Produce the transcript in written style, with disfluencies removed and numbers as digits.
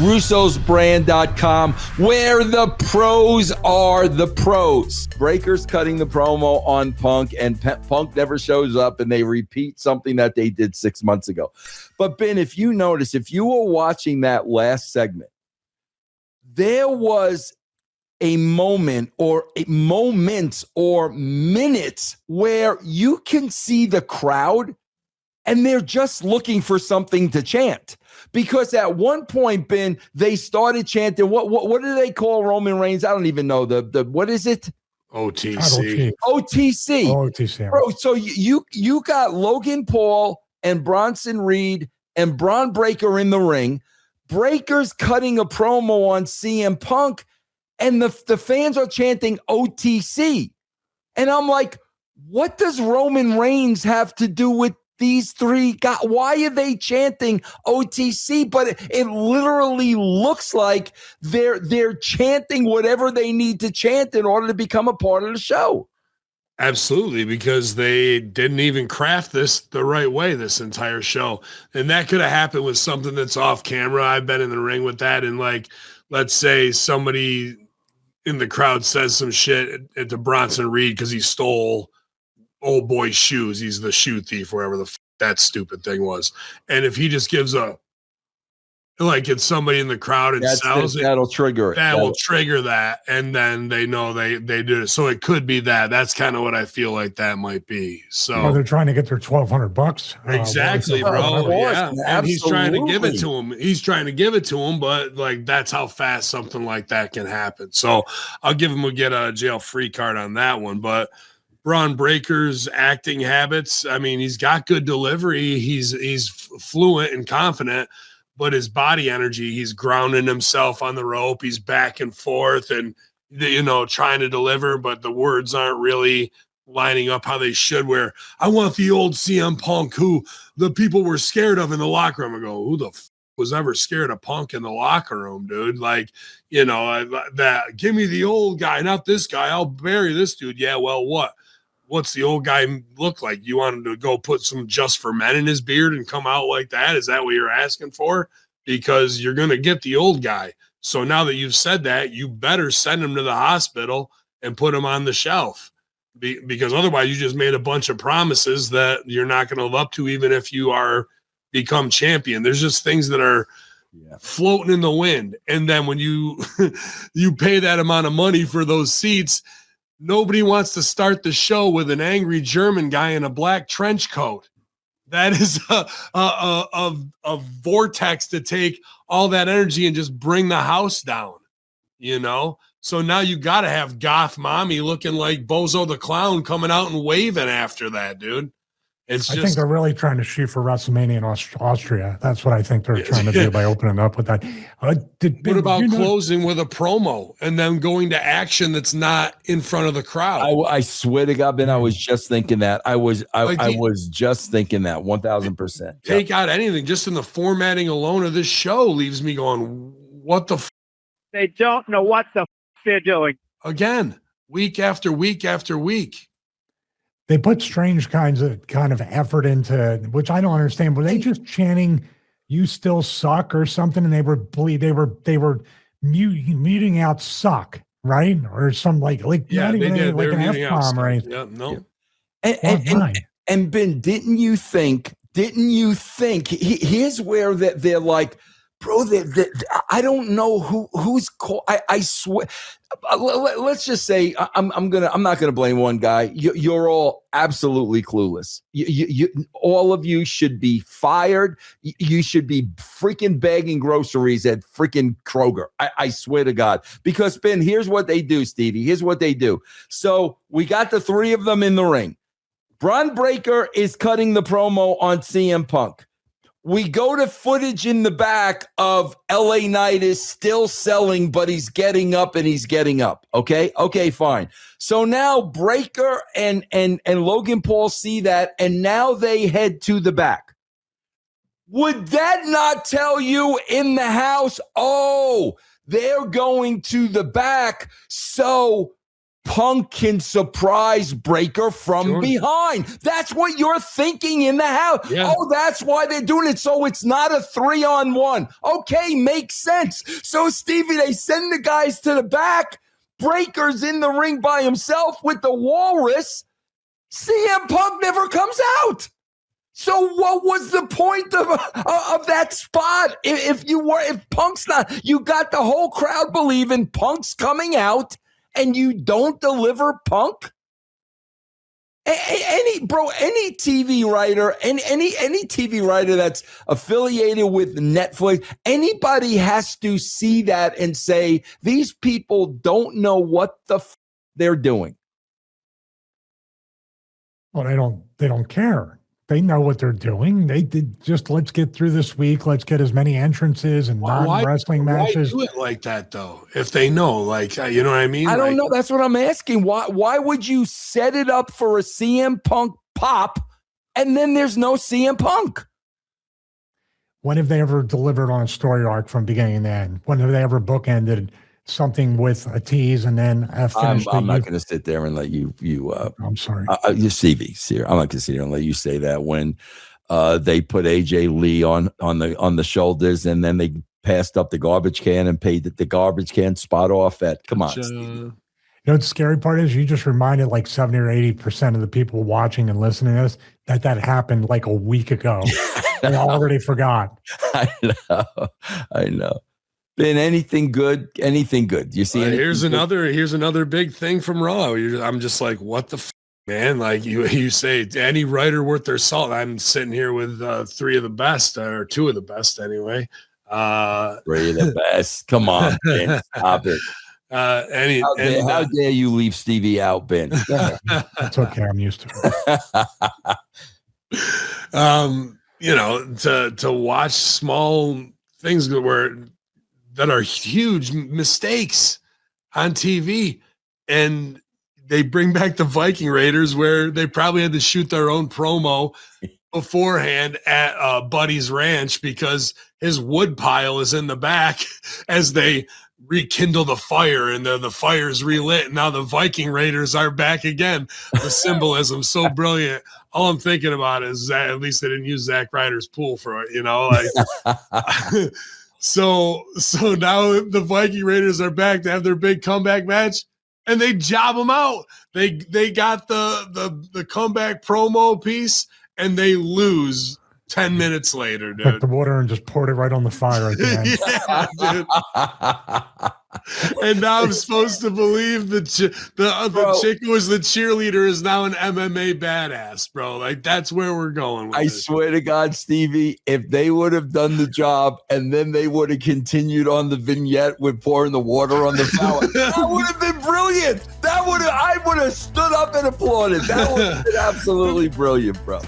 russosbrand.com, where the pros are the pros. Breakker's cutting the promo on Punk, and Punk never shows up, and they repeat something that they did 6 months ago. But Ben, if you notice, if you were watching that last segment, there was a moment or moments or minutes where you can see the crowd and they're just looking for something to chant. Because at one point, Ben, they started chanting, what do they call Roman Reigns? I don't even know. The what is it? OTC. OTC. Bro, so you got Logan Paul and Bronson Reed and Bron Breakker in the ring. Breakker's cutting a promo on CM Punk, and the fans are chanting OTC. And I'm like, what does Roman Reigns have to do with these three guys? Why are they chanting OTC? But it literally looks like they're chanting whatever they need to chant in order to become a part of the show. Absolutely, because they didn't even craft this the right way this entire show. And that could have happened with something that's off camera. I've been in the ring with that. And like, let's say somebody in the crowd says some shit at the Bronson Reed because he stole old boy's shoes. He's the shoe thief, wherever the that stupid thing was. And if he just gives a, like it's somebody in the crowd and sells it, that'll trigger it. That will trigger that. And then they know they did it. So it could be that. That's kind of what I feel like that might be. So they're trying to get their $1,200. Exactly, bro. Yeah. And he's trying to give it to him. He's trying to give it to him, but like that's how fast something like that can happen. So I'll give him a get out of jail free card on that one. But Bron Breakker's acting habits, I mean, he's got good delivery. He's fluent and confident. But his body energy, he's grounding himself on the rope. He's back and forth and, trying to deliver, but the words aren't really lining up how they should, where I want the old CM Punk who the people were scared of in the locker room. I go, who the was ever scared of Punk in the locker room, dude? Like, that give me the old guy, not this guy. I'll bury this dude. Yeah, well, what's the old guy look like? You want him to go put some Just for Men in his beard and come out like that? Is that what you're asking for? Because you're going to get the old guy. So now that you've said that, you better send him to the hospital and put him on the shelf, because otherwise you just made a bunch of promises that you're not going to live up to, even if you are become champion. There's just things that are floating in the wind. And then when you pay that amount of money for those seats, nobody wants to start the show with an angry German guy in a black trench coat. That is a vortex to take all that energy and just bring the house down, So now you got to have goth mommy looking like Bozo the Clown coming out and waving after that, dude. I think they're really trying to shoot for WrestleMania in Austria. That's what I think they're trying to do by opening up with that. What about closing with a promo and then going to action that's not in front of the crowd? I swear to God, Ben, I was just thinking that. I was just thinking that 1,000%. Take out anything just in the formatting alone of this show leaves me going, what the They don't know what the they're doing. Again, week after week after week. They put strange kind of effort into, which I don't understand. Were they just chanting "You still suck" or something? And they were muting out "suck," right? Or some like yeah, not even they did. Like an F-bomb or anything. Yeah, no. And Ben, didn't you think? Here's where they're like, bro, I don't know who's called. I swear. Let's just say I'm not gonna blame one guy. You're all absolutely clueless. You all of you should be fired. You should be freaking bagging groceries at freaking Kroger. I swear to God. Because Ben, here's what they do, Stevie. Here's what they do. So we got the three of them in the ring. Bron Breakker is cutting the promo on CM Punk. We go to footage in the back of LA Knight is still selling, but he's getting up and he's getting up. Okay, fine. So now Breakker and Logan Paul see that, and now they head to the back. Would that not tell you in the house, oh, they're going to the back, so Punk can surprise Breakker from behind. That's what you're thinking in the house. Yeah. Oh, that's why they're doing it. So it's not a 3-on-1. Okay, makes sense. So, Stevie, they send the guys to the back. Breakker's in the ring by himself with the walrus. CM Punk never comes out. So what was the point of that spot? If Punk's not, you got the whole crowd believing Punk's coming out, and you don't deliver Punk. Any TV writer, any TV writer that's affiliated with Netflix, anybody has to see that and say these people don't know what the they're doing. Well, they don't care. They know what they're doing. They did just, let's get through this week. Let's get as many entrances and non-wrestling matches. Why do it like that, though? If they know, like, you know what I mean? I don't know. That's what I'm asking. Why would you set it up for a CM Punk pop and then there's no CM Punk? When have they ever delivered on a story arc from beginning to end? When have they ever bookended something with a tease and then a finish? I'm not going to sit there and let you. I'm sorry. You Stevie, I'm not going to sit here and let you say that when they put AJ Lee on the shoulders and then they passed up the garbage can and paid the garbage can spot off at. Come on, Stevie. You know what the scary part is? You just reminded like 70 or 80% of the people watching and listening to this that happened like a week ago. They already forgot. I know. Ben, anything good? You see? Here's another big thing from Raw. I'm just like, what the man? Like you say, any writer worth their salt. I'm sitting here with 3 of the best, or 2 of the best anyway. 3 of the best. Come on, Ben, stop it. How dare you leave Stevie out, Ben? It's okay. I'm used to it. To watch small things that are huge mistakes on TV, and they bring back the Viking Raiders where they probably had to shoot their own promo beforehand at Buddy's ranch because his wood pile is in the back as they rekindle the fire, and the fire's relit, and now the Viking Raiders are back again. The symbolism so brilliant. All I'm thinking about is that at least they didn't use Zack Ryder's pool for it, like so now the Viking Raiders are back to have their big comeback match, and they job them out. They got the comeback promo piece, and they lose 10 minutes later, dude. Took the water and just poured it right on the fire at the end. Yeah, dude. And now I'm supposed to believe the chick who was the cheerleader is now an MMA badass, bro. Like, that's where we're going with this. Swear to God, Stevie, if they would have done the job and then they would have continued on the vignette with pouring the water on the flower, that would have been brilliant. I would have stood up and applauded. That would have been absolutely brilliant, bro.